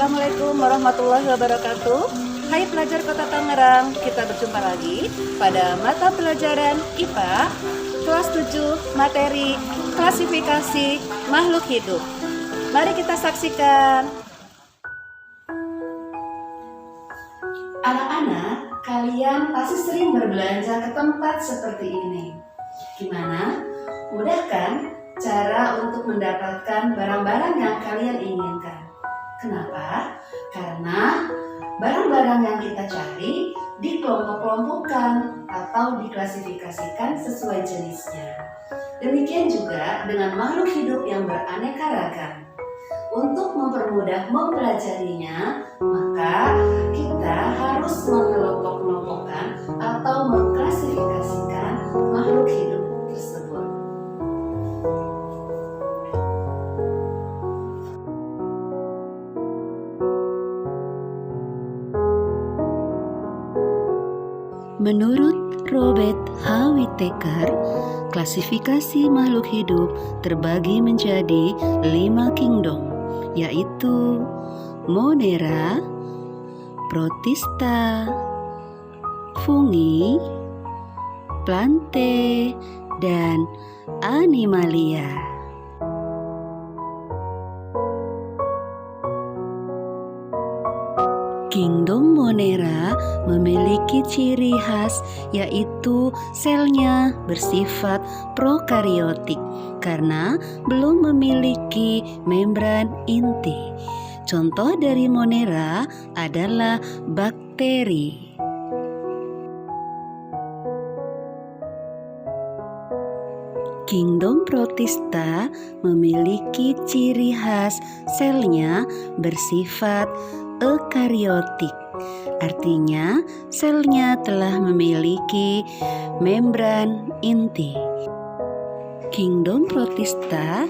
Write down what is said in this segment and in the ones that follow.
Assalamualaikum warahmatullahi wabarakatuh. Hai pelajar Kota Tangerang, kita berjumpa lagi pada mata pelajaran IPA kelas 7 materi klasifikasi makhluk hidup. Mari kita saksikan. Anak-anak, kalian pasti sering berbelanja ke tempat seperti ini. Gimana? Mudah kan cara untuk mendapatkan barang-barang yang kalian inginkan? Kenapa? Karena barang-barang yang kita cari dikelompok-kelompokkan atau diklasifikasikan sesuai jenisnya. Demikian juga dengan makhluk hidup yang beraneka ragam. Untuk mempermudah mempelajarinya, maka kita harus mengelompok-kelompokkan atau mengklasifikasikan makhluk hidup tersebut. Menurut Robert H. Whittaker, klasifikasi makhluk hidup terbagi menjadi 5 kingdom, yaitu Monera, Protista, Fungi, Plante, dan Animalia. Kingdom Monera memiliki ciri khas, yaitu selnya bersifat prokariotik karena belum memiliki membran inti. Contoh dari Monera adalah bakteri. Kingdom Protista memiliki ciri khas selnya bersifat eukariotik, artinya selnya telah memiliki membran inti. Kingdom Protista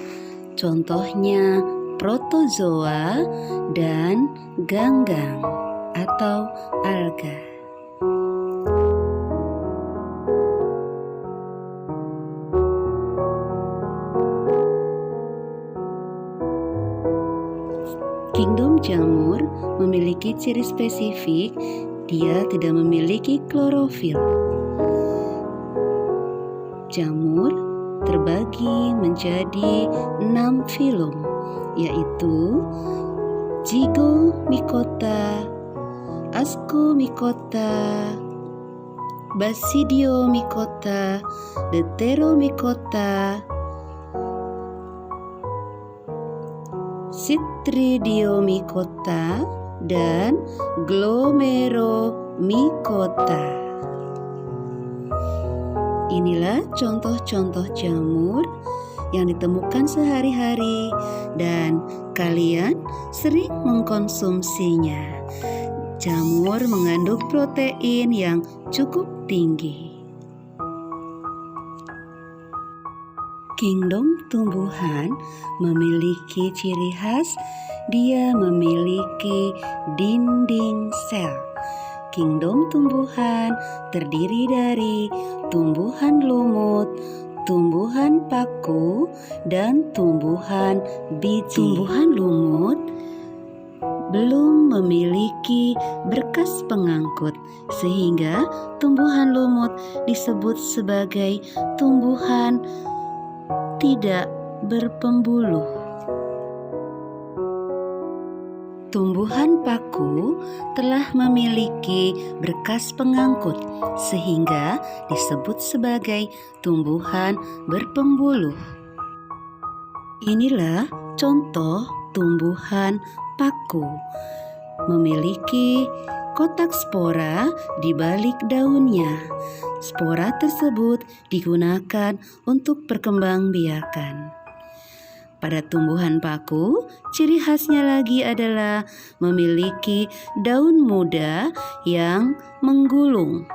contohnya protozoa dan ganggang atau alga. Kingdom jamur memiliki ciri spesifik, dia tidak memiliki klorofil. Jamur terbagi menjadi 6 filum, yaitu Zygomycota, Ascomycota, Basidiomycota, Deuteromycota, Chytridiomycota, dan Glomeromycota. Inilah contoh-contoh jamur yang ditemukan sehari-hari dan kalian sering mengkonsumsinya. Jamur mengandung protein yang cukup tinggi. Kingdom tumbuhan memiliki ciri khas, dia memiliki dinding sel. Kingdom tumbuhan terdiri dari tumbuhan lumut, tumbuhan paku, dan tumbuhan biji. Tumbuhan lumut belum memiliki berkas pengangkut, sehingga tumbuhan lumut disebut sebagai tumbuhan tidak berpembuluh. Tumbuhan paku telah memiliki berkas pengangkut sehingga disebut sebagai tumbuhan berpembuluh. Inilah contoh tumbuhan paku. Memiliki kotak spora di balik daunnya. Spora tersebut digunakan untuk perkembangbiakan. Pada tumbuhan paku, ciri khasnya lagi adalah memiliki daun muda yang menggulung.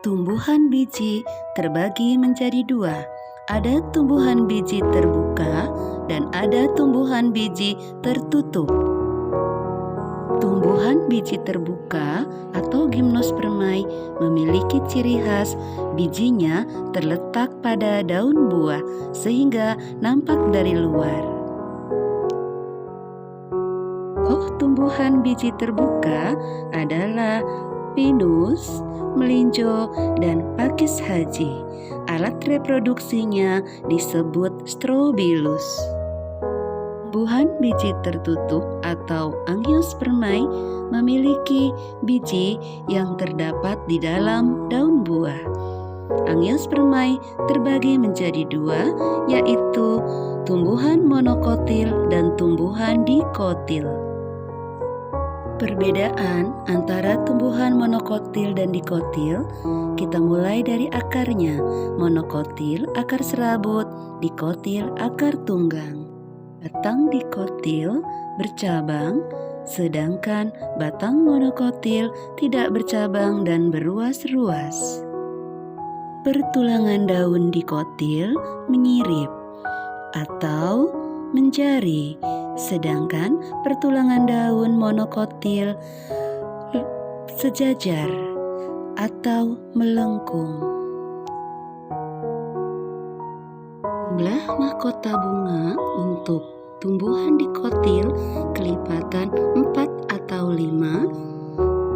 Tumbuhan biji terbagi menjadi 2. Ada tumbuhan biji terbuka dan ada tumbuhan biji tertutup. Tumbuhan biji terbuka atau gimnospermae memiliki ciri khas bijinya terletak pada daun buah sehingga nampak dari luar. Tumbuhan biji terbuka adalah pinus, melinjo, dan pakis haji. Alat reproduksinya disebut strobilus. Tumbuhan biji tertutup atau angiospermae memiliki biji yang terdapat di dalam daun buah. Angiospermae terbagi menjadi dua, yaitu tumbuhan monokotil dan tumbuhan dikotil. Perbedaan antara tumbuhan monokotil dan dikotil, kita mulai dari akarnya. Monokotil akar serabut, dikotil akar tunggang. Batang dikotil bercabang, sedangkan batang monokotil tidak bercabang dan berruas-ruas. Pertulangan daun dikotil menyirip atau menjari, sedangkan pertulangan daun monokotil sejajar atau melengkung. Jumlah mahkota bunga untuk tumbuhan dikotil kelipatan 4 atau 5,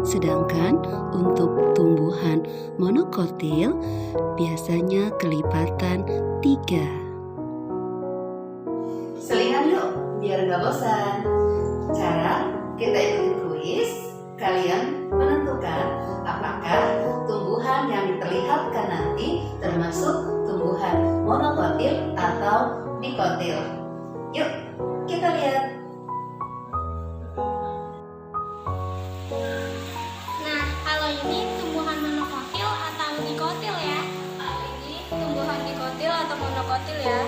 sedangkan untuk tumbuhan monokotil biasanya kelipatan 3. Selingan yuk, biar nggak bosan. Cara kita ikutin kuis, kalian menentukan apakah tumbuhan yang diperlihatkan nanti termasuk tumbuhan monokotil atau dikotil. Yuk, kita lihat. Nah, kalau ini tumbuhan monokotil atau dikotil ya? Ini tumbuhan dikotil atau monokotil ya?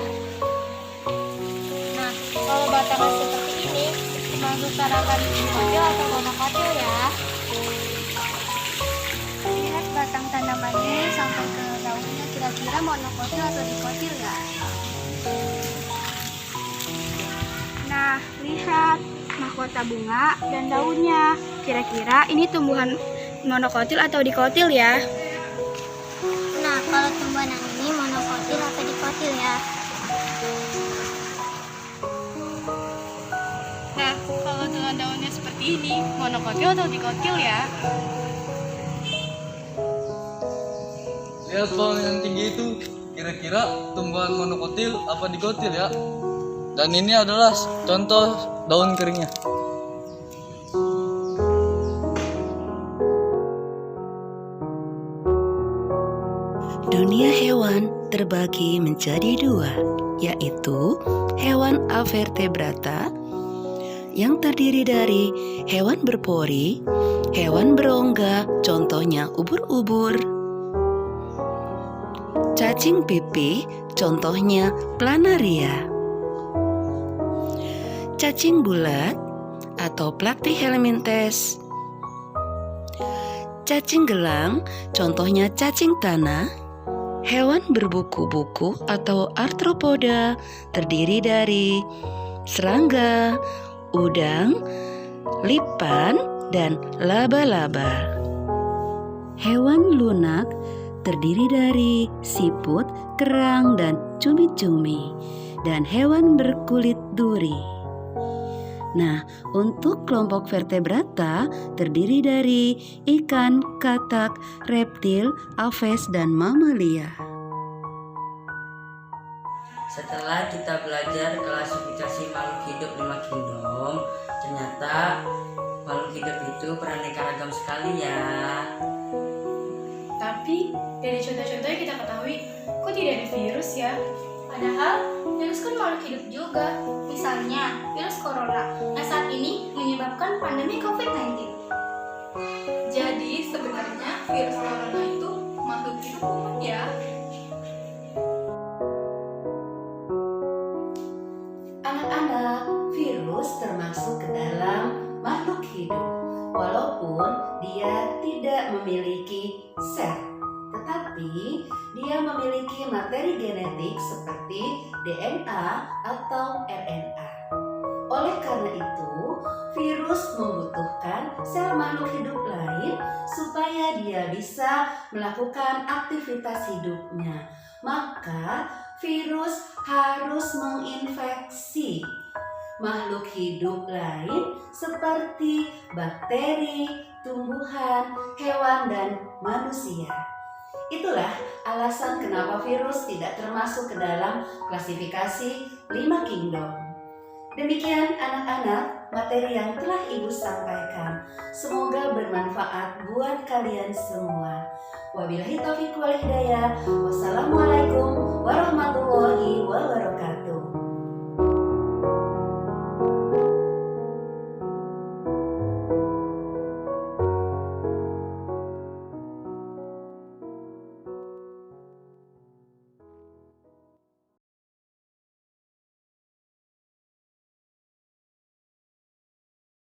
Nah, kalau batangnya seperti ini, termasuk tanaman dikotil atau monokotil ya? Lihat batang tanamannya sampai ke daunnya, kira-kira monokotil atau dikotil ya? Nah, lihat mahkota bunga dan daunnya. Kira-kira ini tumbuhan monokotil atau dikotil ya? Nah, kalau tumbuhan yang ini monokotil atau dikotil ya? Nah, kalau dengan daunnya seperti ini, monokotil atau dikotil ya? Lihat pohon yang tinggi itu, kira-kira tumbuhan monokotil apa dikotil ya? Dan ini adalah contoh daun keringnya. Dunia hewan terbagi menjadi dua, yaitu hewan avertebrata yang terdiri dari hewan berpori, hewan berongga, contohnya ubur-ubur, cacing pipih, contohnya planaria, cacing bulat atau Platyhelminthes, cacing gelang, contohnya cacing tanah, hewan berbuku-buku atau arthropoda terdiri dari serangga, udang, lipan, dan laba-laba. Hewan lunak terdiri dari siput, kerang, dan cumi-cumi, dan hewan berkulit duri. Nah, untuk kelompok vertebrata terdiri dari ikan, katak, reptil, aves, dan mamalia. Setelah kita belajar klasifikasi makhluk hidup 5 kingdom, ternyata makhluk hidup itu beraneka ragam sekali ya. Tapi dari contoh-contohnya kita ketahui, kok tidak ada virus ya? Padahal virus kan makhluk hidup juga. Misalnya virus corona yang saat ini menyebabkan pandemi COVID-19. Jadi sebenarnya virus corona itu makhluk hidup bukan ya? Anak-anak, virus termasuk ke dalam makhluk hidup, walaupun dia tidak memiliki sel, tetapi dia memiliki materi genetik seperti DNA atau RNA. Oleh karena itu, virus membutuhkan sel makhluk hidup lain supaya dia bisa melakukan aktivitas hidupnya. Maka, virus harus menginfeksi makhluk hidup lain seperti bakteri, tumbuhan, hewan, dan manusia. Itulah alasan kenapa virus tidak termasuk ke dalam klasifikasi 5 kingdom. Demikian anak-anak materi yang telah Ibu sampaikan. Semoga bermanfaat buat kalian semua. Wabillahi taufiq wal hidayah. Wassalamualaikum warahmatullahi wabarakatuh.